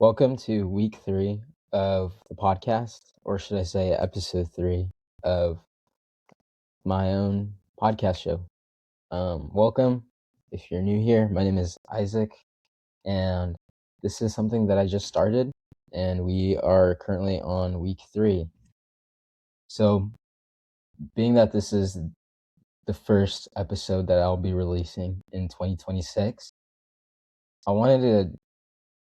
Welcome to week 3 of the podcast, or should I say episode 3 of my own podcast show. Welcome. If you're new here, my name is Isaac, and this is something that I just started, and we are currently on week 3. So, being that this is the first episode that I'll be releasing in 2026, I wanted to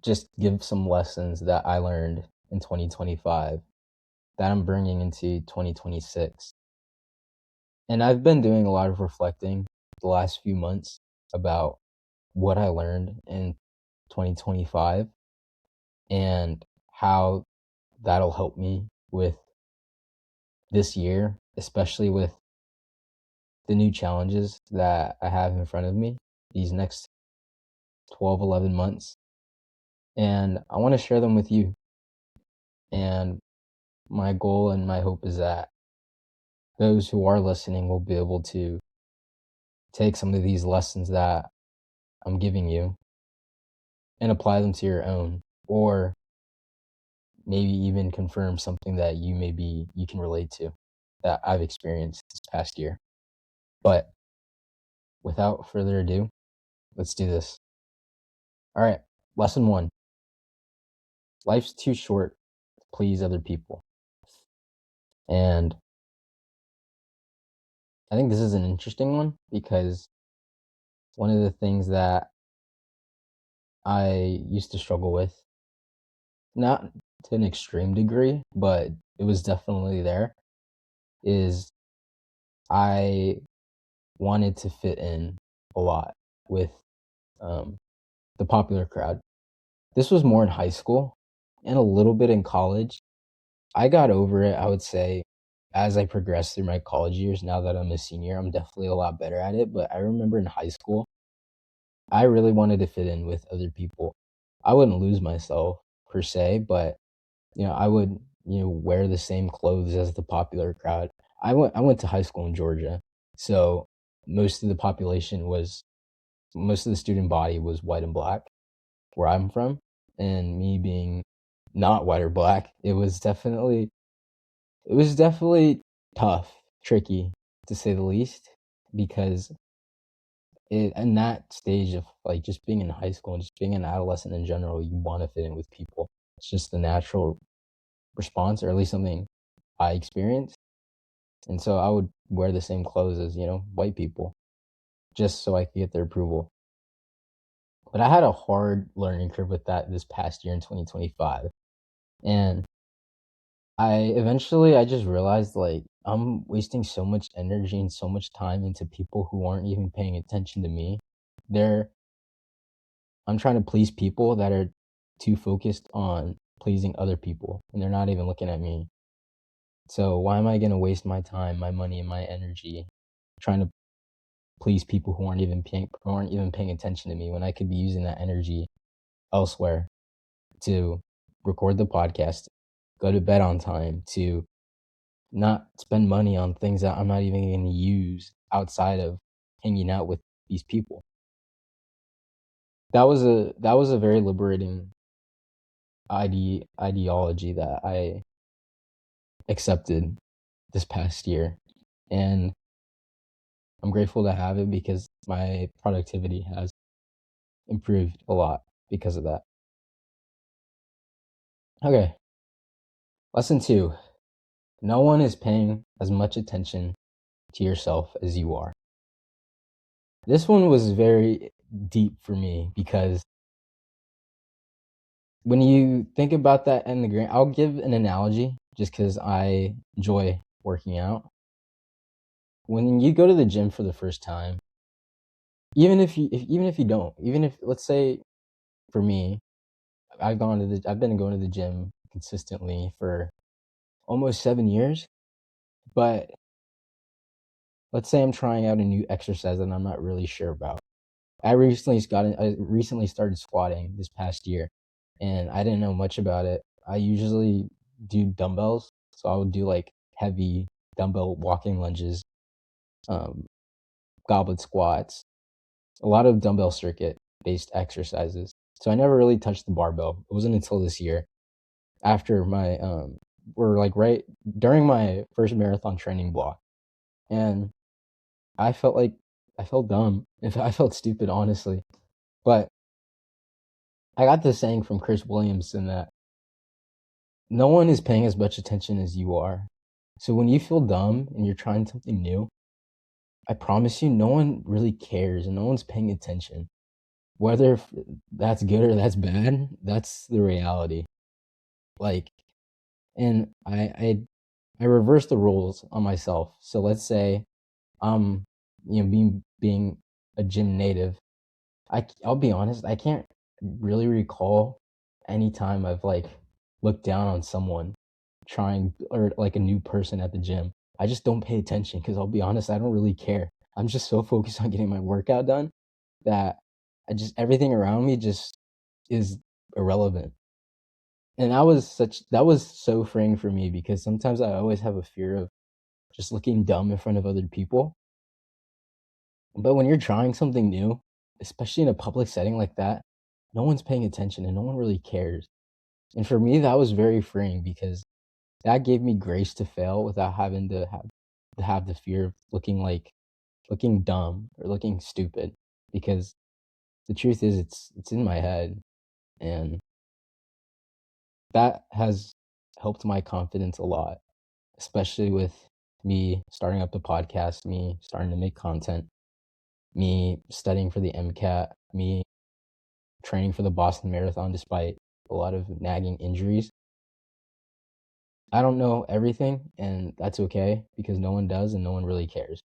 just give some lessons that I learned in 2025 that I'm bringing into 2026. And I've been doing a lot of reflecting the last few months about what I learned in 2025 and how that'll help me with this year, especially with the new challenges that I have in front of me these next 12, 11 months. And I want to share them with you. And my goal and my hope is that those who are listening will be able to take some of these lessons that I'm giving you and apply them to your own, or maybe even confirm something that you can relate to that I've experienced this past year. But without further ado, let's do this. All right, lesson 1. Life's too short to please other people. And I think this is an interesting one because one of the things that I used to struggle with, not to an extreme degree, but it was definitely there, is I wanted to fit in a lot with the popular crowd. This was more in high school and a little bit in college. I got over it, I would say, as I progressed through my college years. Now that I'm a senior, I'm definitely a lot better at it. But I remember in high school, I really wanted to fit in with other people. I wouldn't lose myself per se, but I would, wear the same clothes as the popular crowd. I went to high school in Georgia, so most of the most of the student body was white and black where I'm from, and me being not white or black, it was definitely tough, tricky to say the least, because in that stage of like just being in high school and just being an adolescent in general, you want to fit in with people. It's just the natural response, or at least something I experienced. And so I would wear the same clothes as, white people just so I could get their approval. But I had a hard learning curve with that this past year in 2025. And I just realized like I'm wasting so much energy and so much time into people who aren't even paying attention to me. They're I'm trying to please people that are too focused on pleasing other people, and they're not even looking at me. So why am I going to waste my time, my money, and my energy trying to please people who aren't even paying attention to me when I could be using that energy elsewhere to record the podcast, go to bed on time, to not spend money on things that I'm not even going to use outside of hanging out with these people. That was a very liberating ideology that I accepted this past year, and I'm grateful to have it because my productivity has improved a lot because of that. Okay, lesson 2. No one is paying as much attention to yourself as you are. This one was very deep for me because when you think about that in the grand, I'll give an analogy just because I enjoy working out. When you go to the gym for the first time, even if you don't, even if, let's say, for me, I've been going to the gym consistently for almost 7 years, but let's say I'm trying out a new exercise that I'm not really sure about. I recently started squatting this past year, and I didn't know much about it. I usually do dumbbells, so I would do like heavy dumbbell walking lunges, um, goblet squats, a lot of dumbbell circuit based exercises. So I never really touched the barbell. It wasn't until this year after my or like right during my first marathon training block. And I felt like I felt dumb. I felt stupid, honestly. But I got this saying from Chris Williamson that no one is paying as much attention as you are. So when you feel dumb and you're trying something new, I promise you, no one really cares and no one's paying attention. Whether that's good or that's bad, that's the reality. Like, and I reverse the rules on myself. So let's say I'm, being a gym native. I'll be honest, I can't really recall any time I've like looked down on someone trying or like a new person at the gym. I just don't pay attention because I'll be honest, I don't really care. I'm just so focused on getting my workout done that I just everything around me just is irrelevant. And that was so freeing for me because sometimes I always have a fear of just looking dumb in front of other people. But when you're trying something new, especially in a public setting like that, no one's paying attention and no one really cares. And for me, that was very freeing because that gave me grace to fail without having to have the fear of looking dumb or looking stupid. Because the truth is it's in my head. And that has helped my confidence a lot, especially with me starting up the podcast, me starting to make content, me studying for the MCAT, me training for the Boston Marathon despite a lot of nagging injuries. I don't know everything, and that's okay because no one does and no one really cares.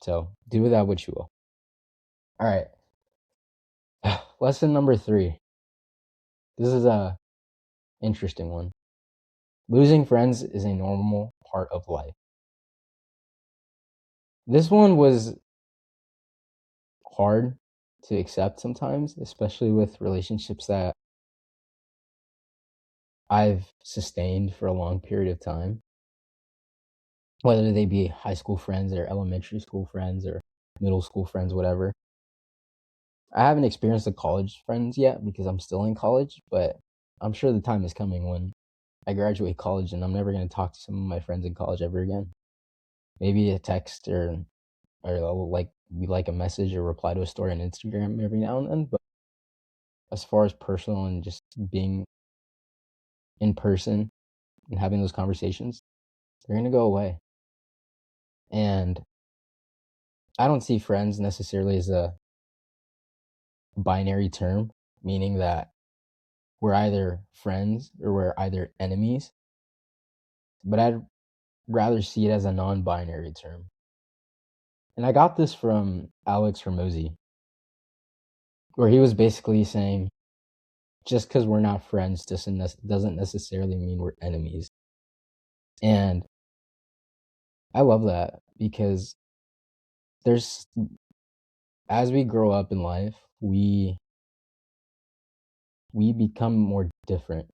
So do with that what you will. All right. Lesson number 3. This is a interesting one. Losing friends is a normal part of life. This one was hard to accept sometimes, especially with relationships that I've sustained for a long period of time, whether they be high school friends or elementary school friends or middle school friends, whatever. I haven't experienced the college friends yet because I'm still in college, but I'm sure the time is coming when I graduate college and I'm never going to talk to some of my friends in college ever again. Maybe a text or like we like a message or reply to a story on Instagram every now and then, but as far as personal and just being in person and having those conversations, they're going to go away. And I don't see friends necessarily as a binary term, meaning that we're either friends or we're either enemies, but I'd rather see it as a non binary term. And I got this from Alex Ramosi, where he was basically saying just because we're not friends doesn't necessarily mean we're enemies. And I love that because there's as we grow up in life, we become more different.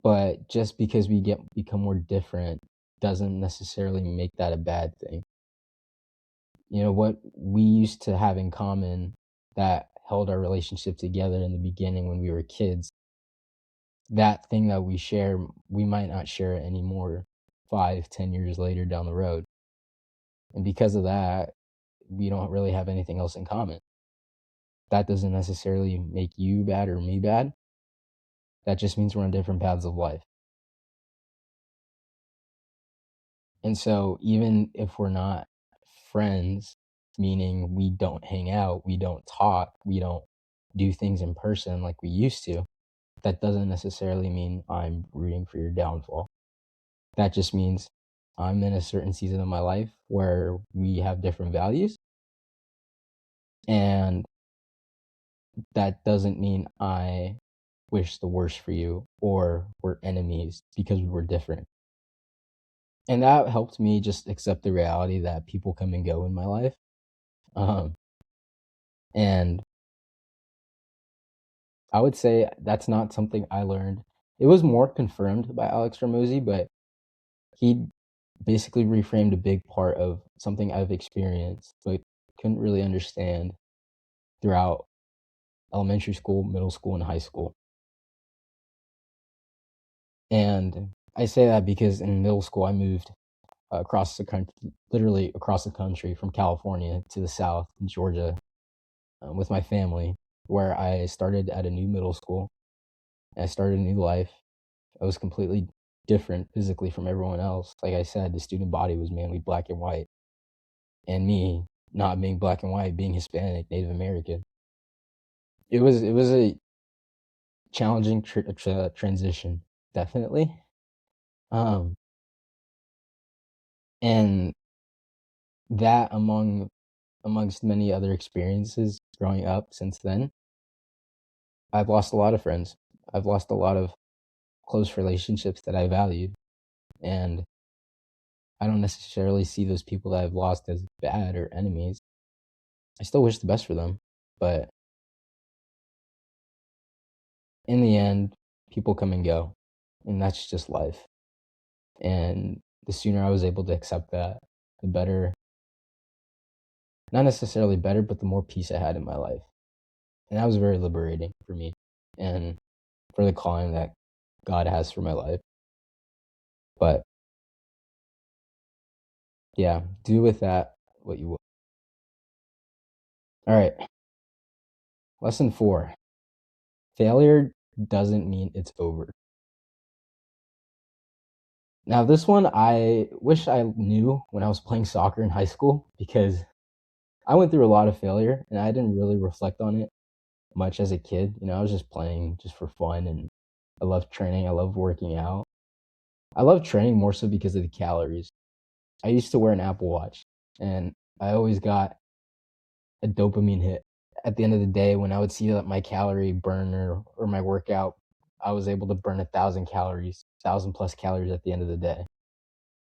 But just because become more different doesn't necessarily make that a bad thing. You know, what we used to have in common that held our relationship together in the beginning when we were kids, that thing that we share, we might not share it anymore 5, 10 years later down the road. And because of that, we don't really have anything else in common. That doesn't necessarily make you bad or me bad. That just means we're on different paths of life. And so even if we're not friends, meaning we don't hang out, we don't talk, we don't do things in person like we used to, that doesn't necessarily mean I'm rooting for your downfall. That just means I'm in a certain season of my life where we have different values. And that doesn't mean I wish the worst for you or we're enemies because we were different. And that helped me just accept the reality that people come and go in my life. Um, and I would say that's not something I learned. It was more confirmed by Alex Ramosi, but he basically reframed a big part of something I've experienced, but couldn't really understand throughout elementary school, middle school, and high school. And I say that because in middle school, I moved across the country, literally across the country from California to the South in Georgia with my family, where I started at a new middle school. I started a new life. I was completely different physically from everyone else. Like I said, the student body was mainly black and white, and me not being black and white, being Hispanic, Native American. It was a challenging transition, definitely. Um, and that amongst many other experiences growing up since then, I've lost a lot of friends. I've lost a lot of close relationships that I valued, and I don't necessarily see those people that I've lost as bad or enemies. I still wish the best for them, but in the end, people come and go, and that's just life. And the sooner I was able to accept that, the better, not necessarily better, but the more peace I had in my life. And that was very liberating for me and for the calling that God has for my life. But yeah, do with that what you will. All right, lesson 4. Failure doesn't mean it's over. Now, this one I wish I knew when I was playing soccer in high school because I went through a lot of failure and I didn't really reflect on it much as a kid. I was just playing just for fun and I loved training. I loved working out. I love training more so because of the calories. I used to wear an Apple Watch and I always got a dopamine hit at the end of the day when I would see that my calorie burner or my workout, I was able to burn 1,000 calories, 1,000+ calories at the end of the day.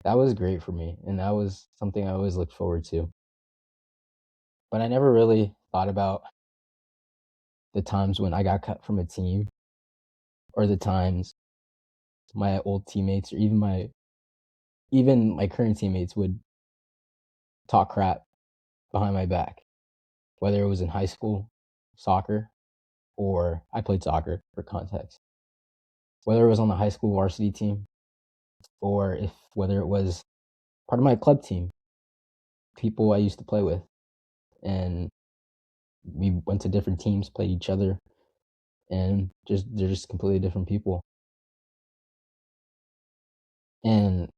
That was great for me, and that was something I always looked forward to. But I never really thought about the times when I got cut from a team or the times my old teammates or even my current teammates would talk crap behind my back, whether it was in high school, soccer, or I played soccer for context. Whether it was on the high school varsity team or if whether it was part of my club team, people I used to play with, and we went to different teams, played each other, and just they're just completely different people. And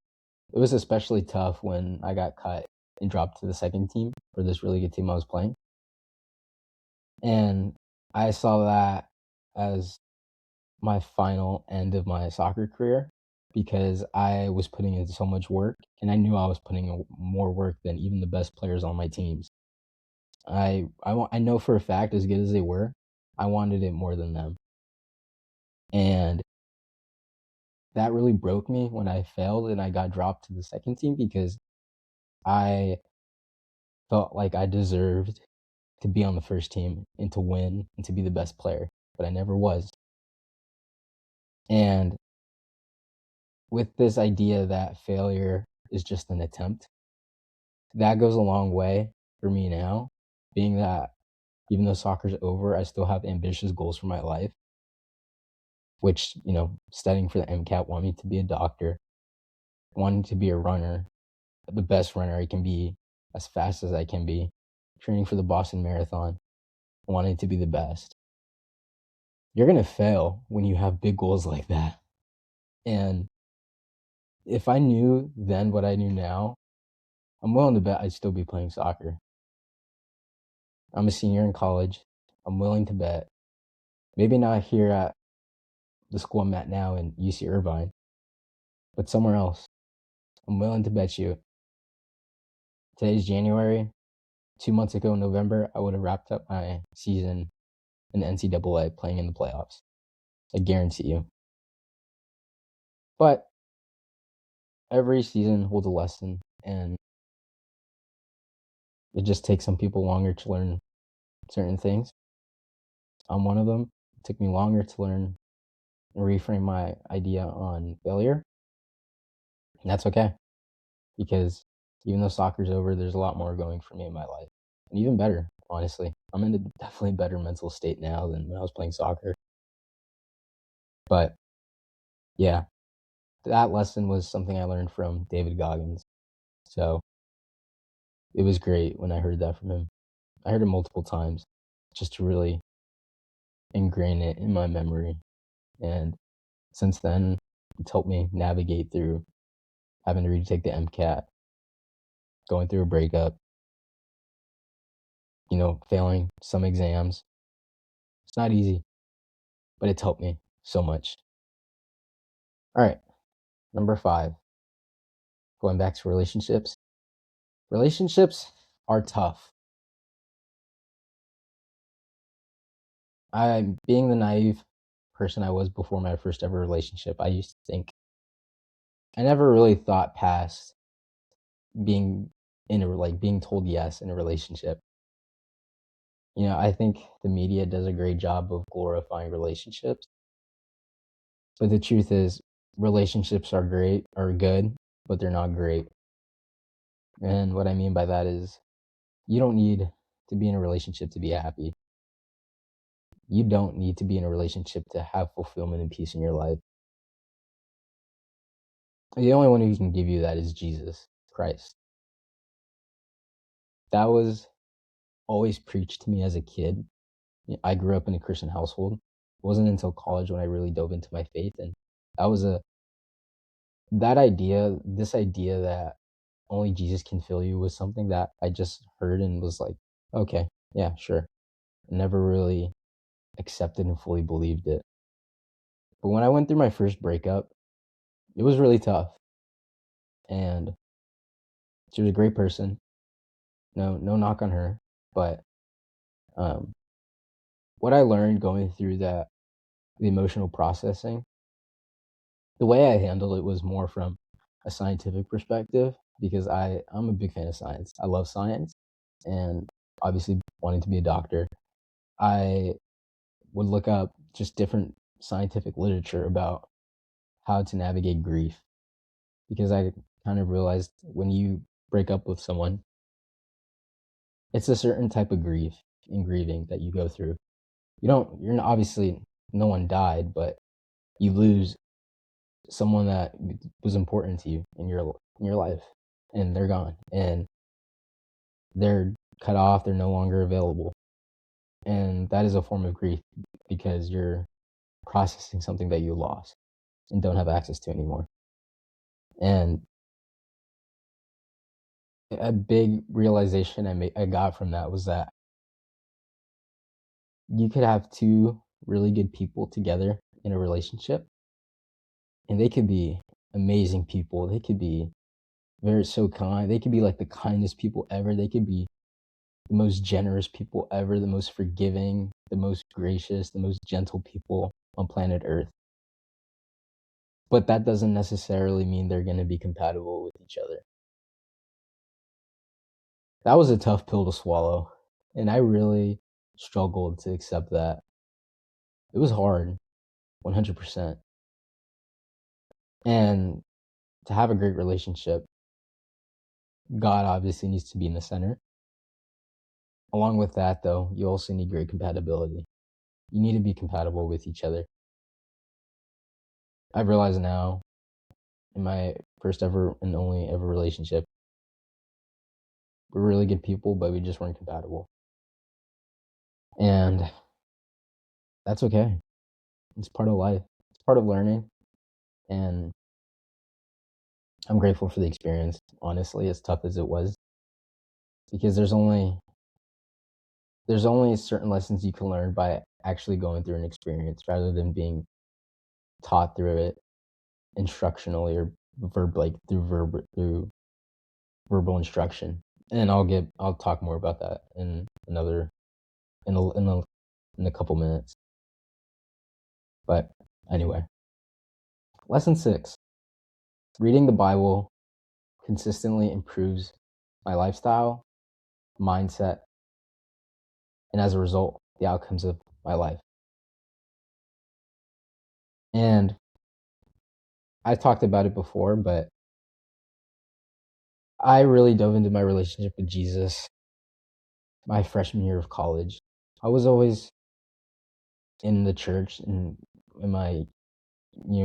it was especially tough when I got cut and dropped to the second team for this really good team I was playing. And I saw that as my final end of my soccer career because I was putting in so much work and I knew I was putting in more work than even the best players on my teams. I know for a fact, as good as they were, I wanted it more than them. And that really broke me when I failed and I got dropped to the second team because I felt like I deserved to be on the first team and to win and to be the best player, but I never was. And with this idea that failure is just an attempt, that goes a long way for me now, being that even though soccer's over, I still have ambitious goals for my life, which, studying for the MCAT, want me to be a doctor, wanting to be a runner, the best runner I can be, as fast as I can be, training for the Boston Marathon, wanting to be the best. You're going to fail when you have big goals like that. And if I knew then what I knew now, I'm willing to bet I'd still be playing soccer. I'm a senior in college. I'm willing to bet. Maybe not here at the school I'm at now in UC Irvine, but somewhere else. I'm willing to bet you. Today's January. 2 months ago in November, I would have wrapped up my season in the NCAA playing in the playoffs. I guarantee you. But every season holds a lesson, and it just takes some people longer to learn certain things. I'm one of them. It took me longer to learn and reframe my idea on failure. And that's okay because even though soccer's over, there's a lot more going for me in my life. And even better, honestly. I'm in a definitely better mental state now than when I was playing soccer. But yeah, that lesson was something I learned from David Goggins. So it was great when I heard that from him. I heard it multiple times just to really ingrain it in my memory. And since then, it's helped me navigate through having to retake the MCAT, going through a breakup, failing some exams. It's not easy, but it's helped me so much. All right, number 5, going back to relationships. Relationships are tough. Being the naive person I was before my first ever relationship, I used to think I never really thought past being being told yes in a relationship. I think the media does a great job of glorifying relationships, but the truth is relationships are good, but they're not great. And what I mean by that is you don't need to be in a relationship to be happy. You don't need to be in a relationship to have fulfillment and peace in your life. The only one who can give you that is Jesus Christ. That was always preached to me as a kid. I grew up in a Christian household. It wasn't until college when I really dove into my faith, and that was a this idea that only Jesus can fill you was something that I just heard and was like, okay, yeah, sure. I never really accepted and fully believed it. But when I went through my first breakup, it was really tough. And she was a great person. No knock on her. But um, what I learned going through the emotional processing, the way I handled it was more from a scientific perspective because I'm a big fan of science. I love science, and obviously wanting to be a doctor, I would look up just different scientific literature about how to navigate grief because I kind of realized when you break up with someone, it's a certain type of grief and grieving that you go through. You're not, obviously no one died, but you lose someone that was important to you in your life, and they're gone, and they're cut off, they're no longer available. And that is a form of grief because you're processing something that you lost and don't have access to anymore. And a big realization I got from that was that you could have two really good people together in a relationship, and they could be amazing people. They could be very so kind. They could be like the kindest people ever. They could be the most generous people ever, the most forgiving, the most gracious, the most gentle people on planet Earth. But that doesn't necessarily mean they're going to be compatible with each other. That was a tough pill to swallow, and I really struggled to accept that. It was hard, 100%. And to have a great relationship, God obviously needs to be in the center. Along with that, though, you also need great compatibility. You need to be compatible with each other. I've realized now in my first ever and only ever relationship, we're really good people, but we just weren't compatible. And that's okay. It's part of life. It's part of learning. And I'm grateful for the experience, honestly, as tough as it was. Because there's only certain lessons you can learn by actually going through an experience rather than being taught through it instructionally or through verbal instruction. And I'll talk more about that in a couple minutes. But anyway, lesson 6. Reading the Bible consistently improves my lifestyle, mindset, and as a result, the outcomes of my life. And I talked about it before, but I really dove into my relationship with Jesus my freshman year of college. I was always in the church and in my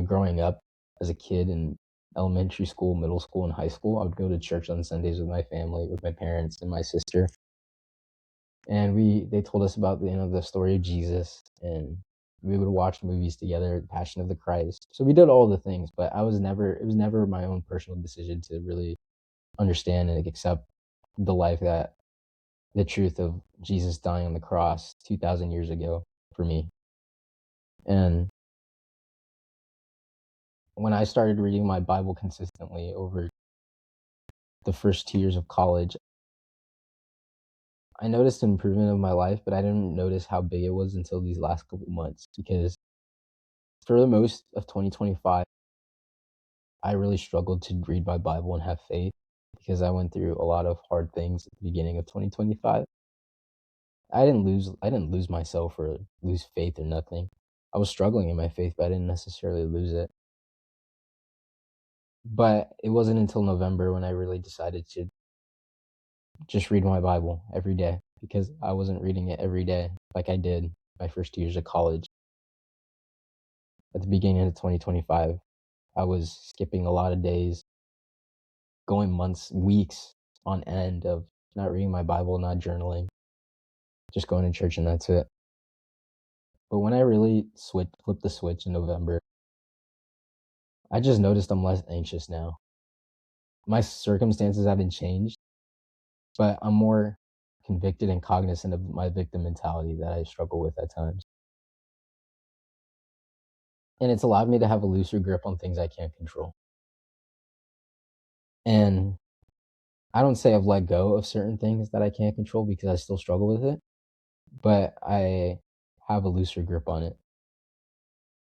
growing up as a kid in elementary school, middle school, and high school. I would go to church on Sundays with my family, with my parents and my sister. And they told us about the story of Jesus, and we would watch movies together, Passion of the Christ. So we did all the things, but it was never my own personal decision to really understand and accept the truth of Jesus dying on the cross 2,000 years ago for me. And when I started reading my Bible consistently over the first 2 years of college, I noticed an improvement of my life, but I didn't notice how big it was until these last couple months, because for the most of 2025, I really struggled to read my Bible and have faith because I went through a lot of hard things at the beginning of 2025. I didn't lose myself or lose faith or nothing. I was struggling in my faith, but I didn't necessarily lose it. But it wasn't until November when I really decided to just read my Bible every day, because I wasn't reading it every day like I did my first 2 years of college. At the beginning of 2025, I was skipping a lot of days, going months, weeks on end of not reading my Bible, not journaling, just going to church and that's it. But when I really flipped the switch in November, I just noticed I'm less anxious now. My circumstances haven't changed, but I'm more convicted and cognizant of my victim mentality that I struggle with at times. And it's allowed me to have a looser grip on things I can't control. And I don't say I've let go of certain things that I can't control, because I still struggle with it, but I have a looser grip on it.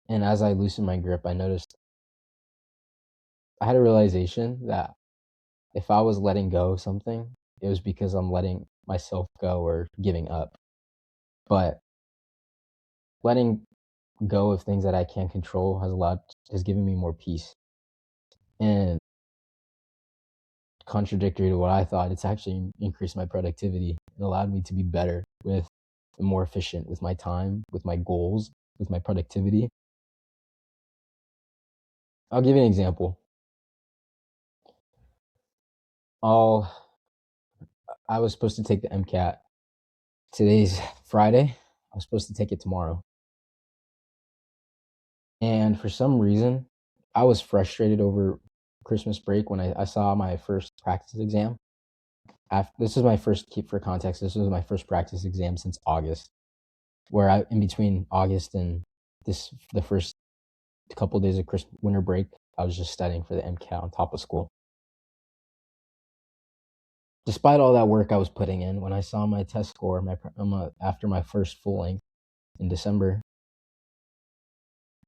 And as I loosened my grip, I had a realization that if I was letting go of something, it was because I'm letting myself go or giving up. But letting go of things that I can't control has given me more peace. And contradictory to what I thought, it's actually increased my productivity and allowed me to be better with more efficient with my time, with my goals, with my productivity. I'll give you an example. I'll I was supposed to take the MCAT. Today's Friday. I was supposed to take it tomorrow. And for some reason, I was frustrated over Christmas break when I saw my first practice exam. This is my first, keep for context, this was my first practice exam since August, where in between August and the first couple of days of winter break, I was just studying for the MCAT on top of school. Despite all that work I was putting in, when I saw my test score, after my first full length in December,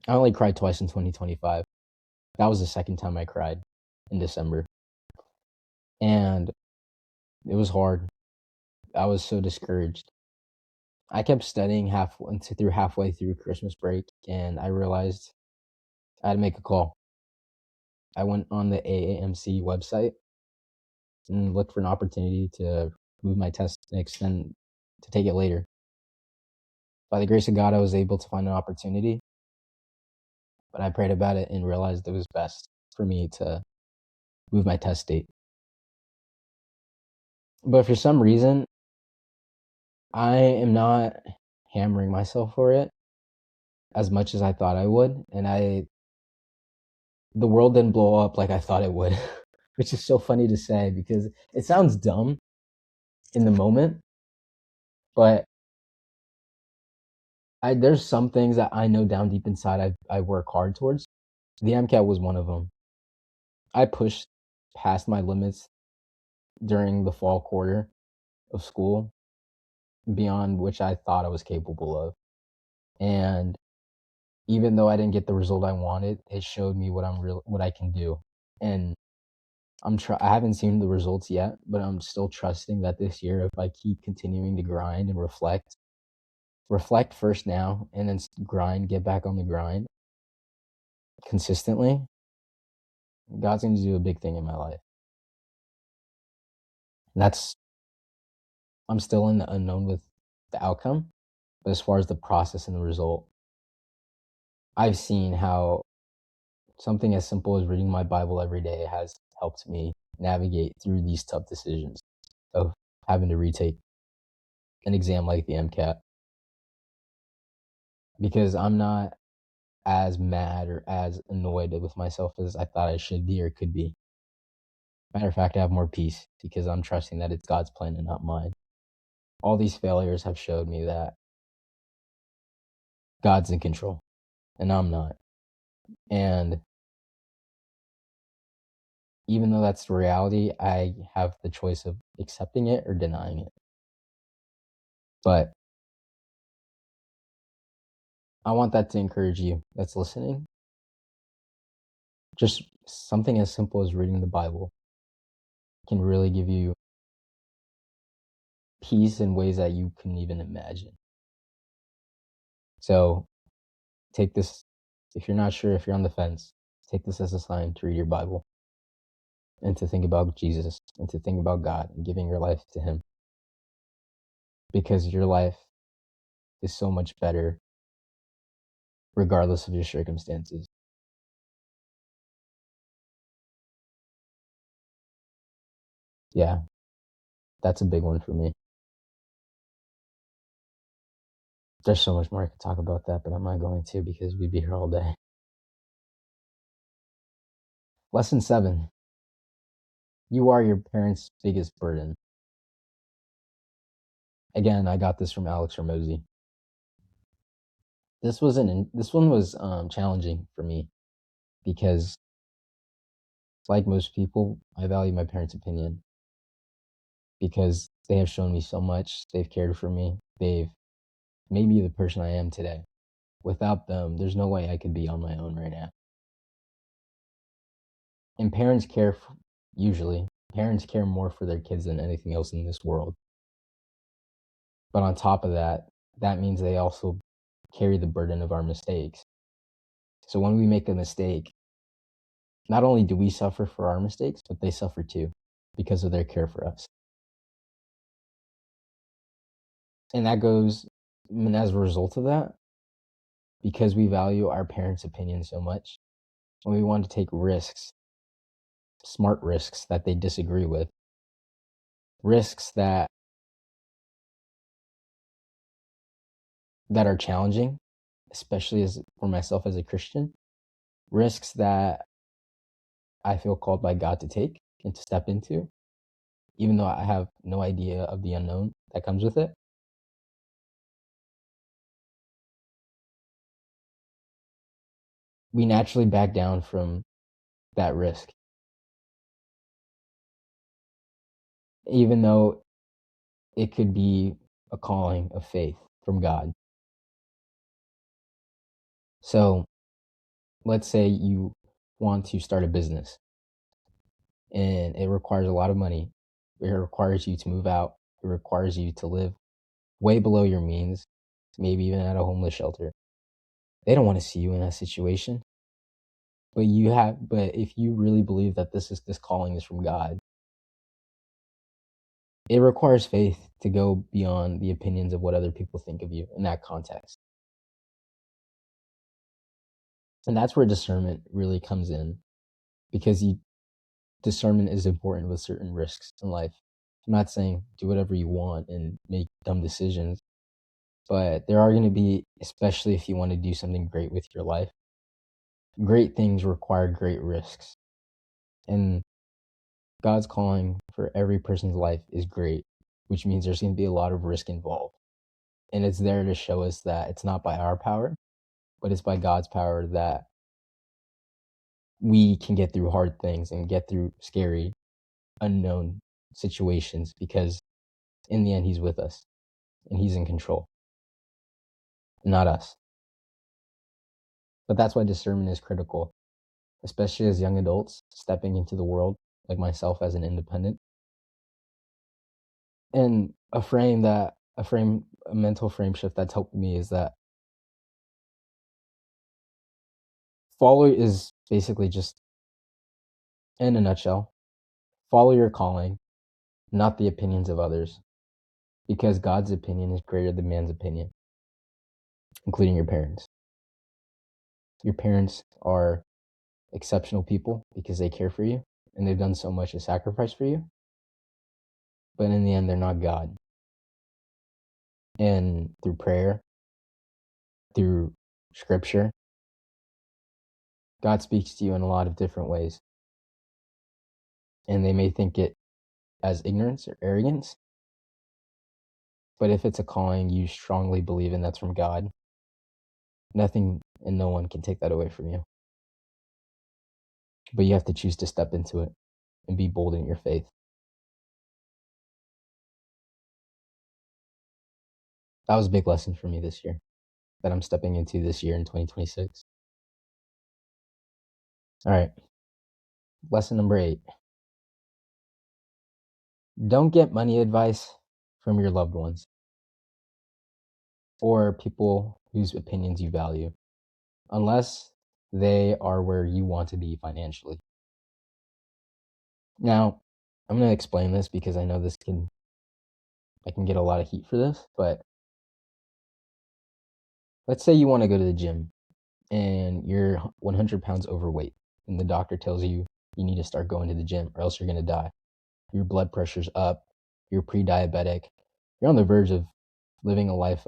I only cried twice in 2025. That was the second time I cried in December. And it was hard. I was so discouraged. I kept studying halfway through Christmas break, and I realized I had to make a call. I went on the AAMC website and looked for an opportunity to move my test and extend to take it later. By the grace of God, I was able to find an opportunity, but I prayed about it and realized it was best for me to move my test date. But for some reason, I am not hammering myself for it as much as I thought I would, and the world didn't blow up like I thought it would, which is so funny to say because it sounds dumb in the moment, but there's some things that I know down deep inside I work hard towards. The MCAT was one of them. I pushed past my limits during the fall quarter of school, beyond which I thought I was capable of. And even though I didn't get the result I wanted, it showed me what I can do. And I haven't seen the results yet, but I'm still trusting that this year, if I keep continuing to grind and reflect first now, and then grind, get back on the grind consistently, God's going to do a big thing in my life. That's I'm still in the unknown with the outcome, but as far as the process and the result, I've seen how something as simple as reading my Bible every day has helped me navigate through these tough decisions of having to retake an exam like the MCAT because I'm not as mad or as annoyed with myself as I thought I should be or could be. Matter of fact, I have more peace because I'm trusting that it's God's plan and not mine. All these failures have showed me that God's in control and I'm not. And even though that's the reality, I have the choice of accepting it or denying it. But I want that to encourage you that's listening. Just something as simple as reading the Bible can really give you peace in ways that you couldn't even imagine. So take this, if you're not sure, if you're on the fence, take this as a sign to read your Bible and to think about Jesus and to think about God and giving your life to Him. Because your life is so much better regardless of your circumstances. Yeah, that's a big one for me. There's so much more I could talk about that, but I'm not going to because we'd be here all day. Lesson 7. You are your parents' biggest burden. Again, I got this from Alex Ramosi. This one was challenging for me because, like most people, I value my parents' opinion because they have shown me so much. They've cared for me. They've made me the person I am today. Without them, there's no way I could be on my own right now. And usually, parents care more for their kids than anything else in this world. But on top of that, that means they also carry the burden of our mistakes. So when we make a mistake, not only do we suffer for our mistakes, but they suffer too because of their care for us. And as a result of that, because we value our parents' opinion so much, and we want to take risks, smart risks that they disagree with, risks that are challenging, especially as for myself as a Christian, risks that I feel called by God to take and to step into, even though I have no idea of the unknown that comes with it. We naturally back down from that risk, even though it could be a calling of faith from God. So let's say you want to start a business and it requires a lot of money. It requires you to move out. It requires you to live way below your means, maybe even at a homeless shelter. They don't want to see you in that situation. But if you really believe that this calling is from God, it requires faith to go beyond the opinions of what other people think of you in that context. And that's where discernment really comes in because discernment is important with certain risks in life. I'm not saying do whatever you want and make dumb decisions, but there are going to be, especially if you want to do something great with your life, great things require great risks. And God's calling for every person's life is great, which means there's going to be a lot of risk involved. And it's there to show us that it's not by our power, but it's by God's power that we can get through hard things and get through scary, unknown situations because in the end, He's with us and He's in control, not us. But that's why discernment is critical, especially as young adults stepping into the world, like myself as an independent. And a mental frame shift that's helped me is that follow is basically just, in a nutshell, follow your calling, not the opinions of others. because God's opinion is greater than man's opinion, including your parents. Your parents are exceptional people because they care for you and they've done so much to sacrifice for you. But in the end, they're not God. And through prayer, through scripture, God speaks to you in a lot of different ways. And they may think it as ignorance or arrogance. But if it's a calling you strongly believe in that's from God, nothing and no one can take that away from you. But you have to choose to step into it and be bold in your faith. That was a big lesson for me this year that I'm stepping into this year in 2026. All right. Lesson number 8. Don't get money advice from your loved ones or people whose opinions you value, unless they are where you want to be financially. Now, I'm going to explain this because I know I can get a lot of heat for this, but let's say you want to go to the gym and you're 100 pounds overweight and the doctor tells you you need to start going to the gym or else you're going to die. Your blood pressure's up, you're pre-diabetic, you're on the verge of living a life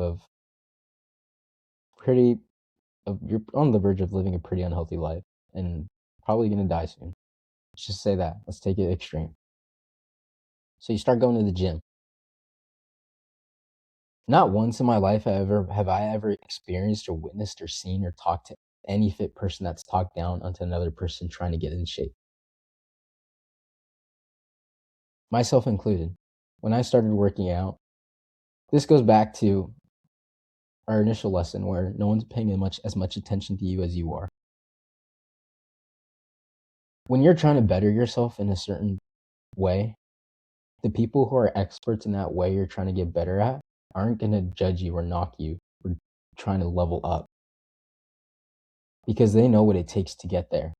you're on the verge of living a pretty unhealthy life and probably going to die soon. Let's just say that. Let's take it extreme. So you start going to the gym. Not once in my life have I ever experienced or witnessed or seen or talked to any fit person that's talked down onto another person trying to get in shape. Myself included. When I started working out, this goes back to our initial lesson where no one's paying as much attention to you as you are. When you're trying to better yourself in a certain way, the people who are experts in that way you're trying to get better at aren't going to judge you or knock you for trying to level up because they know what it takes to get there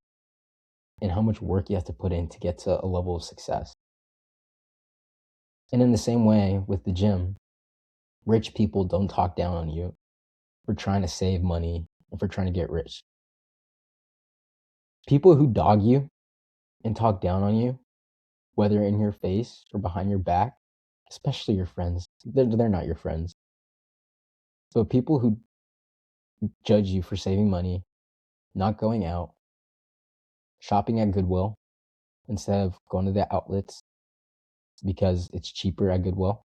and how much work you have to put in to get to a level of success. And in the same way with the gym, rich people don't talk down on you for trying to save money and for trying to get rich. People who dog you and talk down on you, whether in your face or behind your back, especially your friends, they're not your friends. So people who judge you for saving money, not going out, shopping at Goodwill instead of going to the outlets because it's cheaper at Goodwill,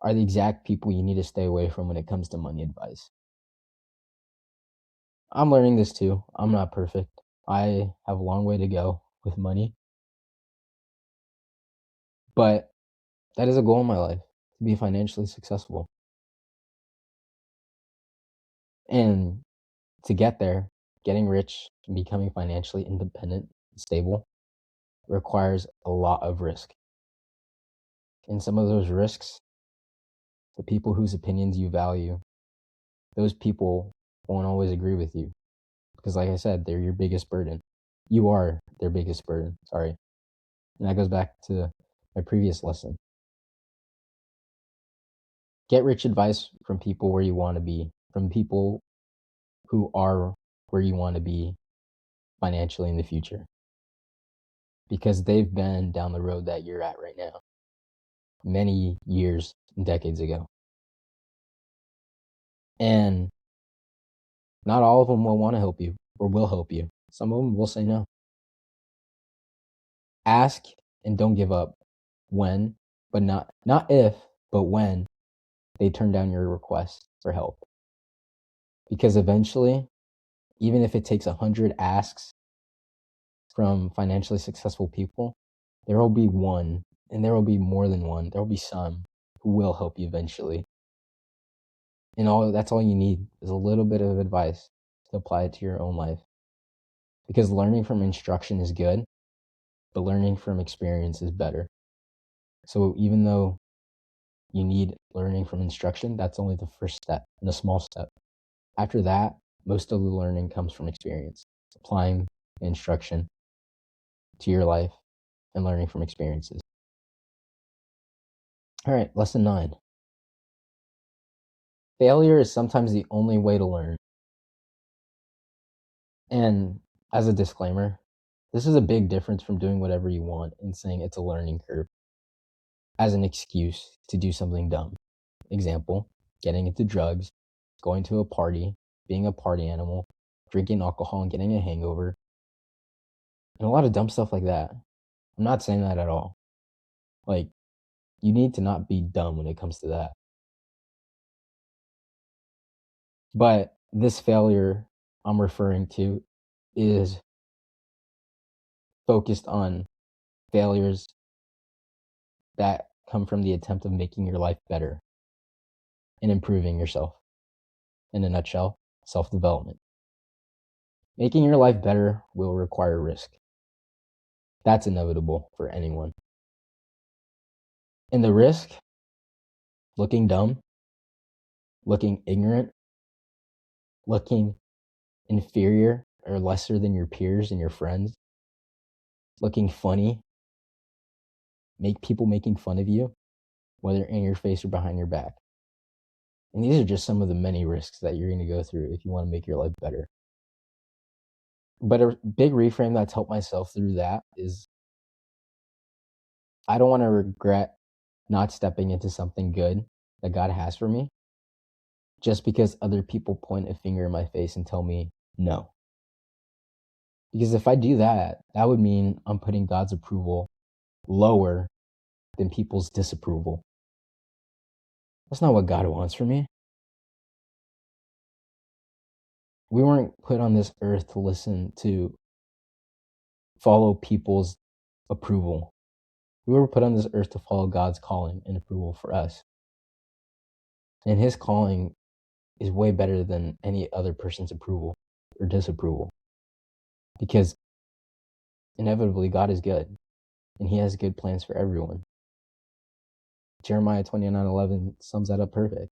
are the exact people you need to stay away from when it comes to money advice. I'm learning this too. I'm not perfect. I have a long way to go with money. But that is a goal in my life, to be financially successful. And to get there, getting rich and becoming financially independent and stable requires a lot of risk. And some of those risks, the people whose opinions you value, those people won't always agree with you. Because like I said, they're your biggest burden. You are their biggest burden, sorry. And that goes back to my previous lesson. Get rich advice from people where you want to be, from people who are where you want to be financially in the future. Because they've been down the road that you're at right now, many years and decades ago. And not all of them will want to help you or will help you. Some of them will say no. Ask and don't give up when, but not if, but when they turn down your request for help. Because eventually, even if it takes 100 asks from financially successful people, there will be one, and there will be more than one. There will be some who will help you eventually. And that's all you need is a little bit of advice to apply it to your own life. Because learning from instruction is good, but learning from experience is better. So even though you need learning from instruction, that's only the first step and a small step. After that, most of the learning comes from experience, applying instruction to your life and learning from experiences. All right, lesson 9. failure is sometimes the only way to learn. And as a disclaimer, this is a big difference from doing whatever you want and saying it's a learning curve as an excuse to do something dumb. Example, getting into drugs, going to a party, being a party animal, drinking alcohol and getting a hangover, and a lot of dumb stuff like that. I'm not saying that at all. Like, you need to not be dumb when it comes to that. But this failure I'm referring to is focused on failures that come from the attempt of making your life better and improving yourself. In a nutshell, self-development. Making your life better will require risk. That's inevitable for anyone. And the risk, looking dumb, looking ignorant, looking inferior or lesser than your peers and your friends, looking funny, make people making fun of you, whether in your face or behind your back. And these are just some of the many risks that you're going to go through if you want to make your life better. But a big reframe that's helped myself through that is I don't want to regret not stepping into something good that God has for me just because other people point a finger in my face and tell me no. Because if I do that, that would mean I'm putting God's approval lower than people's disapproval. That's not what God wants for me. We weren't put on this earth to listen to follow people's approval. We were put on this earth to follow God's calling and approval for us. And his calling is way better than any other person's approval or disapproval. Because inevitably God is good and he has good plans for everyone. Jeremiah 29:11 sums that up perfect.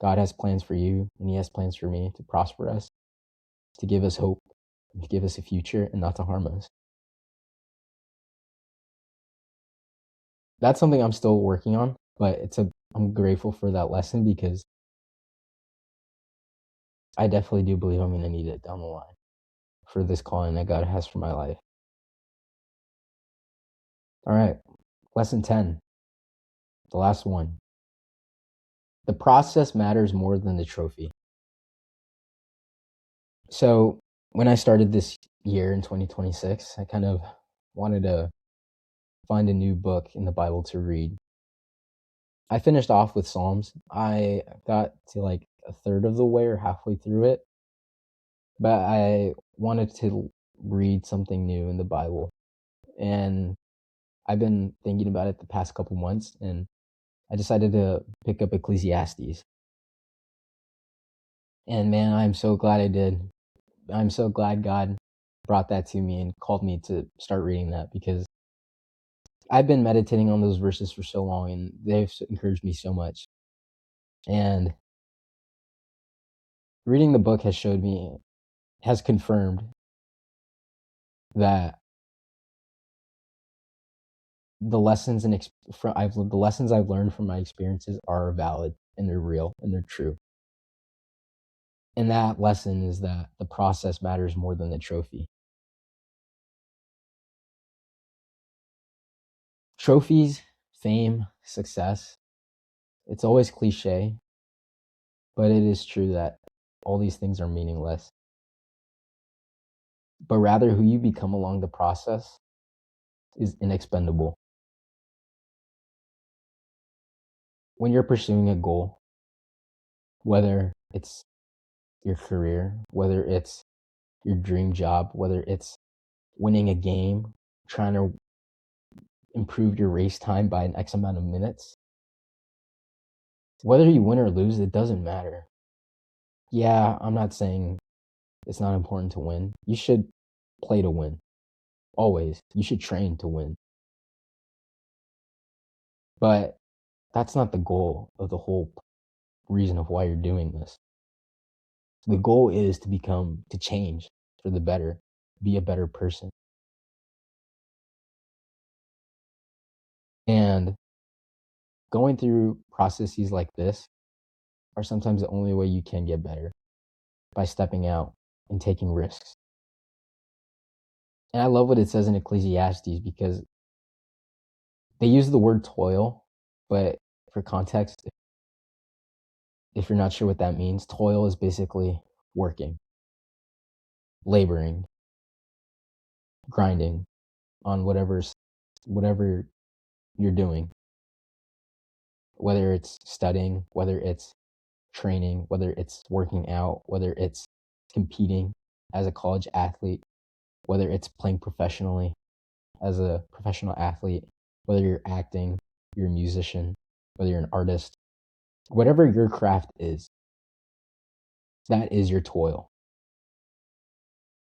God has plans for you and he has plans for me to prosper us, to give us hope, and to give us a future and not to harm us. That's something I'm still working on, but I'm grateful for that lesson because I definitely do believe I'm going to need it down the line for this calling that God has for my life. All right, lesson 10, the last one. The process matters more than the trophy. So when I started this year in 2026, I kind of wanted to find a new book in the Bible to read. I finished off with Psalms. I got to like a third of the way or halfway through it, but I wanted to read something new in the Bible. And I've been thinking about it the past couple months, and I decided to pick up Ecclesiastes. And man, I'm so glad I did. I'm so glad God brought that to me and called me to start reading that because I've been meditating on those verses for so long and they've encouraged me so much. And reading the book has confirmed that the lessons the lessons I've learned from my experiences are valid and they're real and they're true. And that lesson is that the process matters more than the trophy. Trophies, fame, success, it's always cliche, but it is true that all these things are meaningless. But rather, who you become along the process is inexpendable. When you're pursuing a goal, whether it's your career, whether it's your dream job, whether it's winning a game, trying to improve your race time by an X amount of minutes, whether you win or lose, it doesn't matter. Yeah, I'm not saying it's not important to win. You should play to win. Always. You should train to win. But that's not the goal of the whole reason of why you're doing this. The goal is to change for the better, be a better person. And going through processes like this are sometimes the only way you can get better, by stepping out and taking risks. And I love what it says in Ecclesiastes because they use the word toil, but for context, if you're not sure what that means, toil is basically working, laboring, grinding on whatever you're doing, whether it's studying, whether it's training, whether it's working out, whether it's competing as a college athlete, whether it's playing professionally as a professional athlete, whether you're acting, you're a musician, whether you're an artist, whatever your craft is, that is your toil.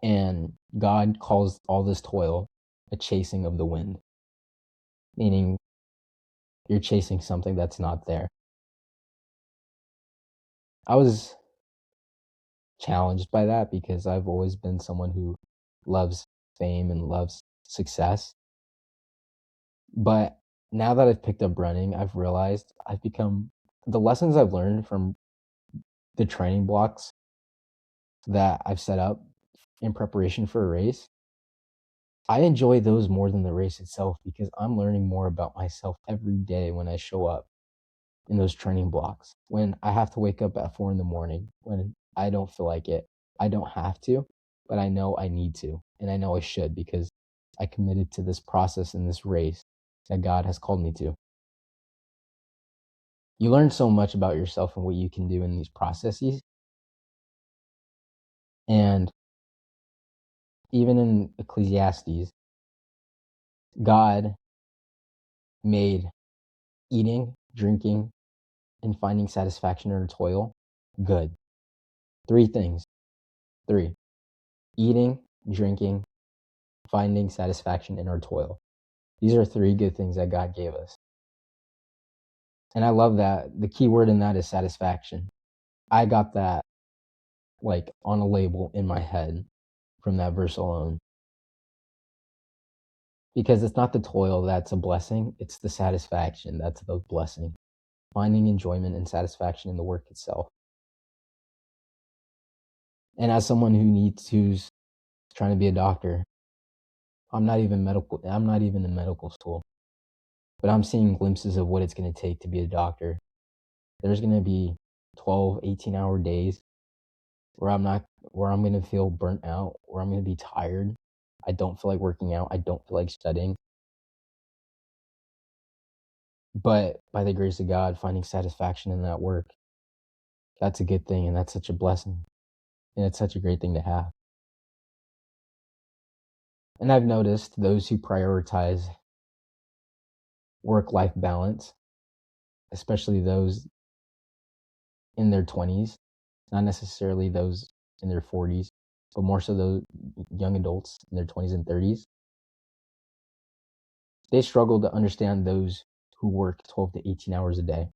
And God calls all this toil a chasing of the wind, meaning you're chasing something that's not there. I was challenged by that because I've always been someone who loves fame and loves success. But now that I've picked up running, I've realized I've become the lessons I've learned from the training blocks that I've set up in preparation for a race. I enjoy those more than the race itself because I'm learning more about myself every day when I show up in those training blocks. When I have to wake up at 4 a.m, when I don't feel like it, I don't have to, but I know I need to, and I know I should because I committed to this process in this race that God has called me to. You learn so much about yourself and what you can do in these processes. And even in Ecclesiastes, God made eating, drinking, and finding satisfaction in our toil good. Three things. Three. Eating, drinking, finding satisfaction in our toil. These are three good things that God gave us. And I love that. The key word in that is satisfaction. I got that like on a label in my head from that verse alone. Because it's not the toil that's a blessing, it's the satisfaction that's the blessing. Finding enjoyment and satisfaction in the work itself. And as someone who's trying to be a doctor, I'm not even in medical school, but I'm seeing glimpses of what it's going to take to be a doctor. There's going to be 12, 18-hour days where I'm going to feel burnt out, where I'm going to be tired. I don't feel like working out. I don't feel like studying. But by the grace of God, finding satisfaction in that work, that's a good thing, and that's such a blessing. And it's such a great thing to have. And I've noticed those who prioritize work-life balance, especially those in their 20s, not necessarily those in their 40s, but more so those young adults in their 20s and 30s, they struggle to understand those who work 12 to 18 hours a day.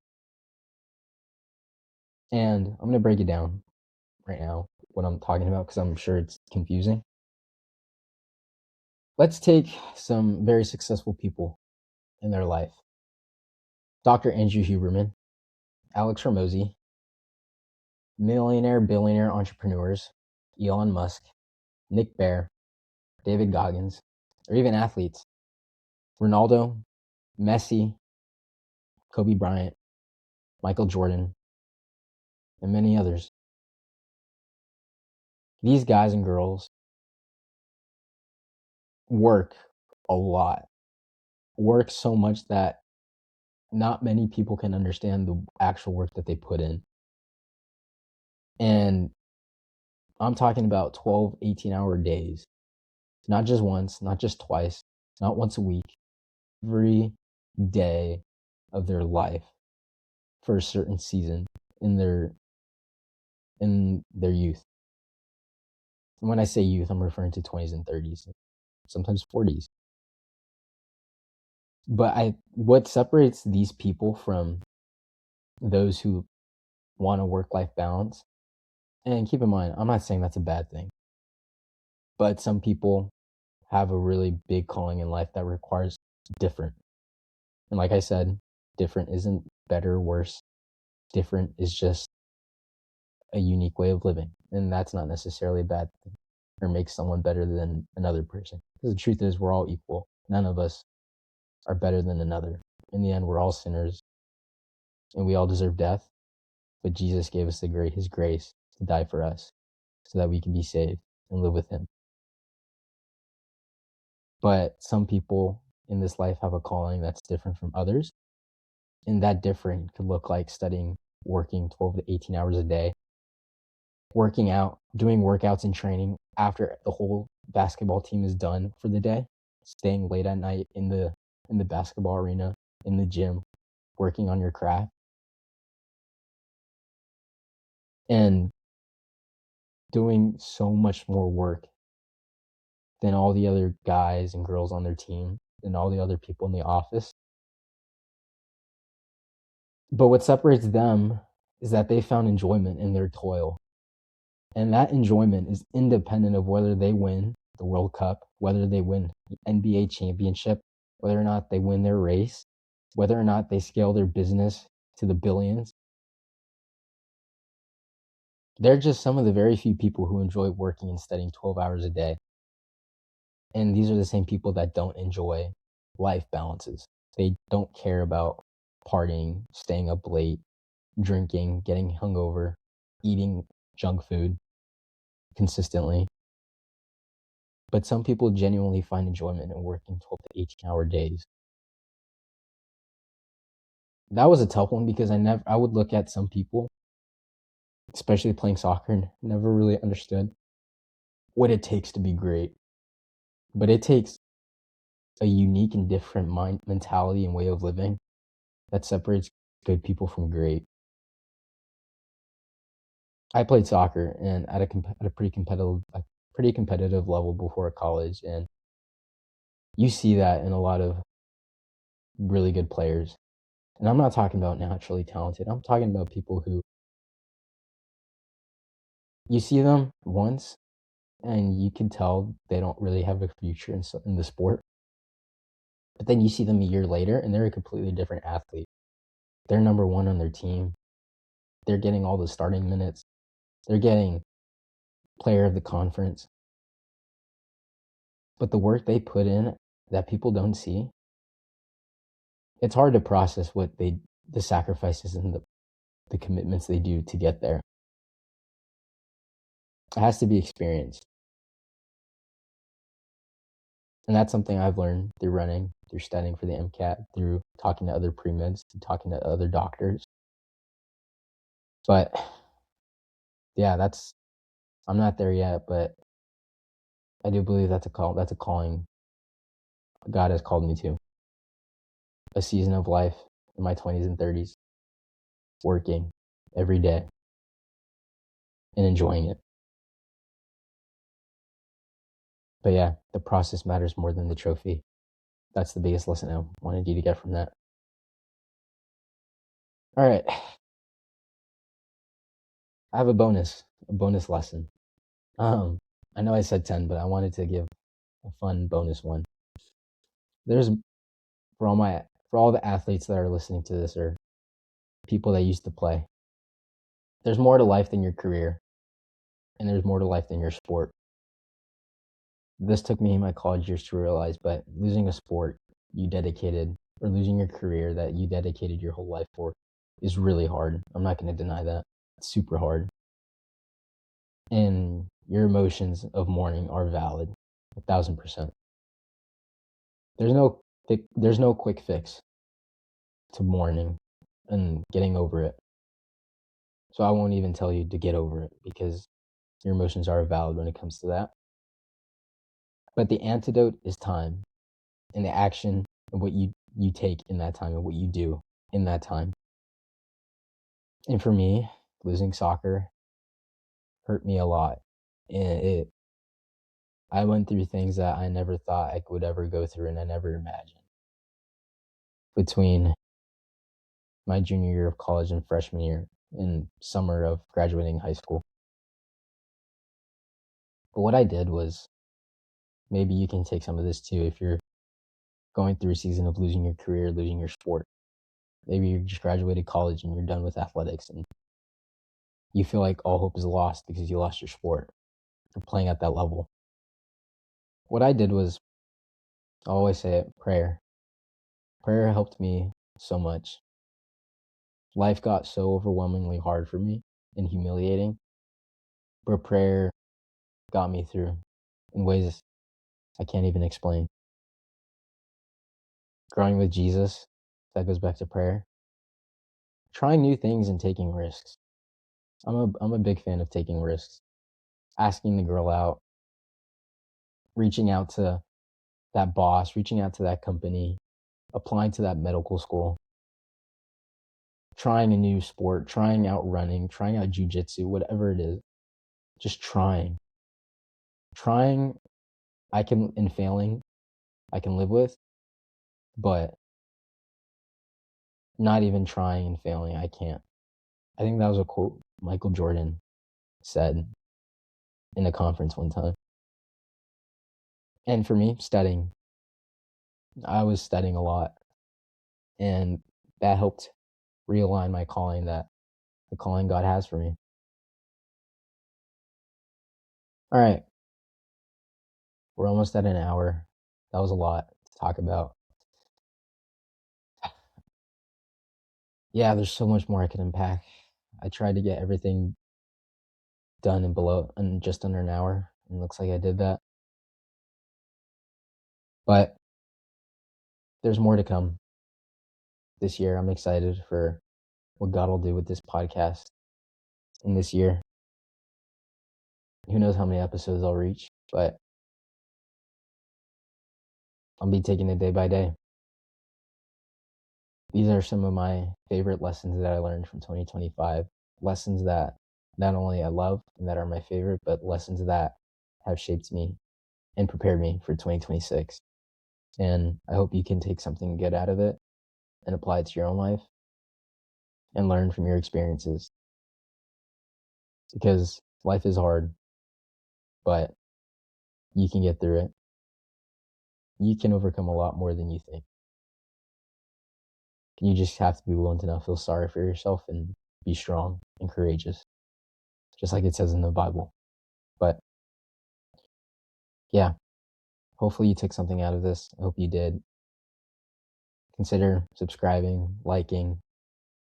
And I'm going to break it down right now, what I'm talking about, because I'm sure it's confusing. Let's take some very successful people in their life. Dr. Andrew Huberman, Alex Hormozy, millionaire, billionaire entrepreneurs, Elon Musk, Nick Bare, David Goggins, or even athletes, Ronaldo, Messi, Kobe Bryant, Michael Jordan, and many others. These guys and girls work a lot, work so much that not many people can understand the actual work that they put in. And I'm talking about 12, 18-hour days, not just once, not just twice, not once a week, every day of their life for a certain season in their youth. And when I say youth, I'm referring to 20s and 30s, sometimes 40s. But what separates these people from those who want a work-life balance, and keep in mind, I'm not saying that's a bad thing, but some people have a really big calling in life that requires different. And like I said, different isn't better or worse. Different is just a unique way of living, and that's not necessarily a bad thing or makes someone better than another person. Because the truth is, we're all equal. None of us are better than another. In the end, we're all sinners, and we all deserve death. But Jesus gave us His grace to die for us, so that we can be saved and live with Him. But some people in this life have a calling that's different from others, and that different could look like studying, working 12 to 18 hours a day, working out, doing workouts and training after the whole basketball team is done for the day, staying late at night in the basketball arena, in the gym, working on your craft, and doing so much more work than all the other guys and girls on their team, than all the other people in the office. But what separates them is that they found enjoyment in their toil. And that enjoyment is independent of whether they win the World Cup, whether they win the NBA championship, whether or not they win their race, whether or not they scale their business to the billions. They're just some of the very few people who enjoy working and studying 12 hours a day. And these are the same people that don't enjoy life balances. They don't care about partying, staying up late, drinking, getting hungover, eating junk food consistently. But some people genuinely find enjoyment in working 12 to 18-hour days. That was a tough one because I would look at some people, especially playing soccer, and never really understood what it takes to be great. But it takes a unique and different mentality and way of living that separates good people from great. I played soccer and at a pretty competitive level before college, and you see that in a lot of really good players. And I'm not talking about naturally talented. I'm talking about people who you see them once and you can tell they don't really have a future in the sport. But then you see them a year later and they're a completely different athlete. They're number one on their team. They're getting all the starting minutes. They're getting player of the conference. But the work they put in that people don't see, it's hard to process the sacrifices and the commitments they do to get there. It has to be experienced. And that's something I've learned through running, through studying for the MCAT, through talking to other pre-meds, through talking to other doctors. But yeah, I'm not there yet, but I do believe that's a calling God has called me to. A season of life in my 20s and 30s, working every day and enjoying it. But yeah, the process matters more than the trophy. That's the biggest lesson I wanted you to get from that. All right. I have a bonus lesson. I know I said 10, but I wanted to give a fun bonus one. There's for all the athletes that are listening to this or people that used to play. There's more to life than your career, and there's more to life than your sport. This took me in my college years to realize, but losing a sport you dedicated or losing your career that you dedicated your whole life for is really hard. I'm not going to deny that. It's super hard. And your emotions of mourning are valid, 1,000%. There's no quick fix to mourning and getting over it. So I won't even tell you to get over it because your emotions are valid when it comes to that. But the antidote is time and the action and what you take in that time and what you do in that time. And for me, losing soccer hurt me a lot. And I went through things that I never thought I would ever go through and I never imagined. Between my junior year of college and freshman year and summer of graduating high school. But what I did was, maybe you can take some of this too if you're going through a season of losing your career, losing your sport. Maybe you just graduated college and you're done with athletics and you feel like all hope is lost because you lost your sport for playing at that level. What I did was, I always say it, prayer. Prayer helped me so much. Life got so overwhelmingly hard for me and humiliating, but prayer got me through in ways I can't even explain. Growing with Jesus, that goes back to prayer. Trying new things and taking risks. I'm a big fan of taking risks. Asking the girl out, reaching out to that boss, reaching out to that company, applying to that medical school, trying a new sport, trying out running, trying out jujitsu, whatever it is. Just trying. Trying, and failing, I can live with, but not even trying and failing, I can't. I think that was a quote Michael Jordan said in a conference one time. And for me, studying. I was studying a lot, and that helped realign my calling, the calling God has for me. All right, we're almost at an hour. That was a lot to talk about. Yeah, there's so much more I could unpack. I tried to get everything done in just under an hour, and it looks like I did that. But there's more to come this year. I'm excited for what God will do with this podcast in this year. Who knows how many episodes I'll reach, but I'll be taking it day by day. These are some of my favorite lessons that I learned from 2025. Lessons that not only I love and that are my favorite, but lessons that have shaped me and prepared me for 2026. And I hope you can take something good out of it and apply it to your own life and learn from your experiences. Because life is hard, but you can get through it. You can overcome a lot more than you think. You just have to be willing to not feel sorry for yourself and be strong and courageous, just like it says in the Bible. But yeah, hopefully you took something out of this. I hope you did. Consider subscribing, liking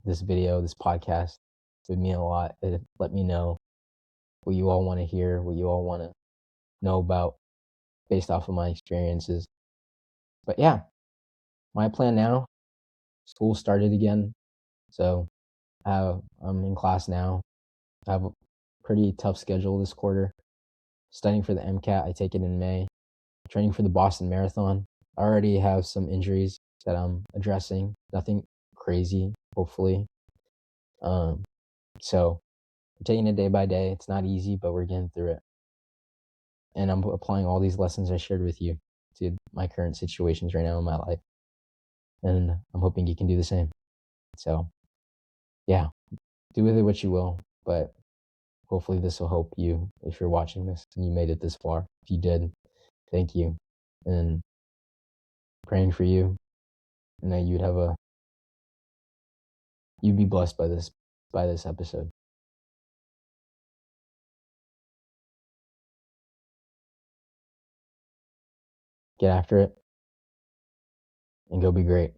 this video, this podcast. It would mean a lot. Let me know what you all want to hear, what you all want to know about based off of my experiences. But yeah, my plan now, school started again. So I'm in class now. I have a pretty tough schedule this quarter. Studying for the MCAT, I take it in May. Training for the Boston Marathon. I already have some injuries that I'm addressing. Nothing crazy, hopefully. So I'm taking it day by day. It's not easy, but we're getting through it. And I'm applying all these lessons I shared with you to my current situations right now in my life. And I'm hoping you can do the same. So yeah, do with it what you will, but hopefully this will help you if you're watching this and you made it this far. If you did, thank you. And praying for you and that you'd be blessed by this episode. Get after it and go be great.